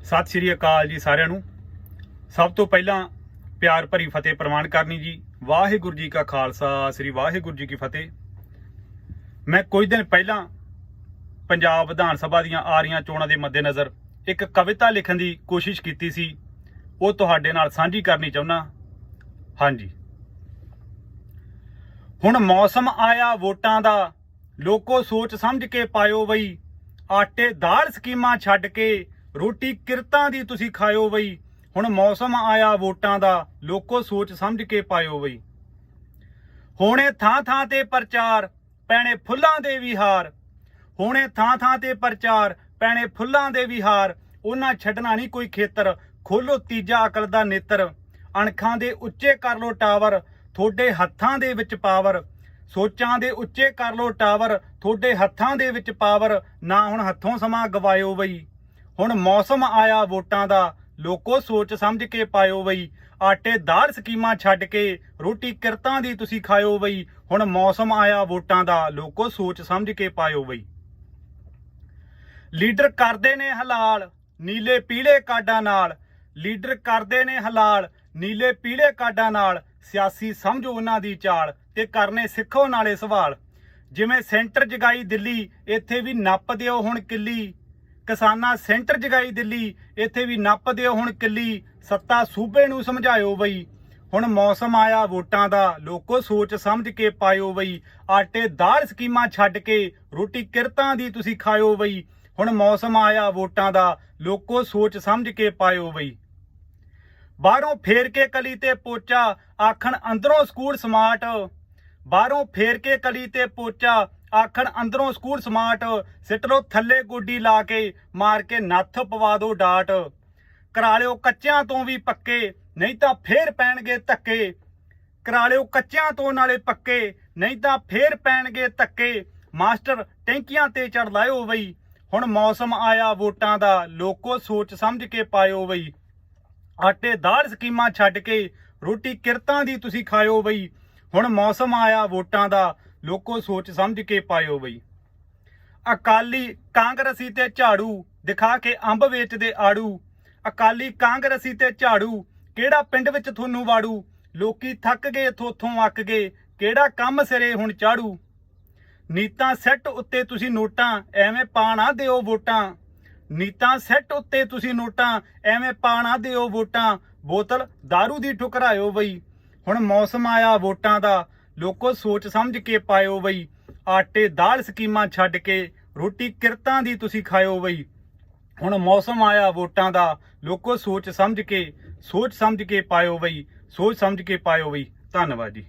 सत श्री अकाल जी सारिਆਂ ਨੂੰ। सब तो पहला प्यार भरी फतेह प्रवान करनी जी। वाहिगुरू जी का खालसा श्री वाहिगुरू जी की फतेह। मैं कुछ दिन पहला पंजाब विधान सभा ਦੀਆਂ आ रही चोणां ਦੇ मद्देनज़र एक कविता लिखण की कोशिश की सी, वो तुहाडे नाल साझी करनी चाहुंदा। हाँ जी, हुण मौसम आया वोटां दा, लोको सोच समझ के पायो बई। आटे दाल स्कीमां छड्ड के रोटी किरतां दी तुसीं खायो बई। हुण मौसम आया वोटां दा, लोको सोच समझ के पायो बई। होणे थां थां ते प्रचार, पैणे फुल्लां दे विहार। होणे थां थां ते प्रचार, पैणे फुल्लां दे विहार। उन्हां छड्डना नहीं कोई खेतर, खोलो तीजा अकल दा नेत्र। अणखां दे उच्चे कर लो टावर, थोड़े हत्थां दे विच पावर। सोचां दे उच्चे कर लो टावर, थोड़े हत्थां दे विच पावर। ना हुण हत्थों समां गवायो बई। हुण मौसम आया वोटां दा, लोको सोच समझ के पायो बई। आटे दाल स्कीमां छड्ड के रोटी किरतां दी तुसीं खायो बई। हुण मौसम आया वोटां दा, लोको सोच समझ के पायो बई। लीडर करदे ने हलाल नीले पीले कार्डां नाल। लीडर करदे ने हलाल नीले पीले कार्डां नाल। सियासी समझो उन्हां दी चाल, ते करने सिखो नाले सवाल। जिवें सेंटर जगाई दिल्ली, इत्थे भी नप दिओ हुण किल्ली। किसानां सेंटर जगाई दिल्ली, इत्थे भी नप दिओ हुण किल्ली। सत्ता सूबे नूं समझायो बई। हुण मौसम आया वोटां दा, लोको सोच समझ के पायो बई। आटे दाल स्कीमां छड्ड के रोटी किरतां दी तुसीं खायो बई। हुण मौसम आया वोटां दा, लोको सोच समझ के पायो बई। बाहरों फेर के कली ते पोचा, आखण अंदरों स्कूल स्मार्ट। बाहरों फेर के कली ते पोचा, आखण अंदरों स्कूल स्मार्ट। सिट लो थल्ले गोडी ला के, मार के नत्थ पवा दो डाट। करा लिओ कच्चियां तो भी पक्के, नहीं तां फेर पैणगे धक्के। करा लिओ कच्चियां तो नाले पक्के, नहीं तां फेर पैणगे धक्के। मास्टर टैंकियां ते चढ़ लायो बई। हुण मौसम आया वोटां दा, लोको सोच समझ के पायो बई। आटे दाल स्कीमां छड्ड के रोटी किरतां दी तुसीं खायो बई। हुण मौसम आया वोटां दा, लोको सोच समझ के पायो बई। अकाली कांग्रेसी ते झाड़ू, दिखा के अंब वेचदे आड़ू। अकाली कांग्रेसी ते झाड़ू, किहड़ा पिंड विच थोनू वाड़ू। लोकी थक गए थोथों अक गए, किहड़ा कम सिरे हुण चाड़ू। नीतां सैट उत्ते तुसीं नोटां, एवें पा ना दिओ वोटां। नीतां सैट उत्ते तुसीं नोटां, एवें पा ना दिओ वोटां। बोतल दारू दी ठुकरायो बई। हुण मौसम आया वोटां दा, लोको सोच समझ के पायो बई। आटे दाल स्कीमां छड्ड के रोटी किरतां दी तुसीं खायो बई। हुण मौसम आया वोटां दा, लोको सोच समझ के पायो बई। सोच समझ के पायो बई। धन्नवाद जी।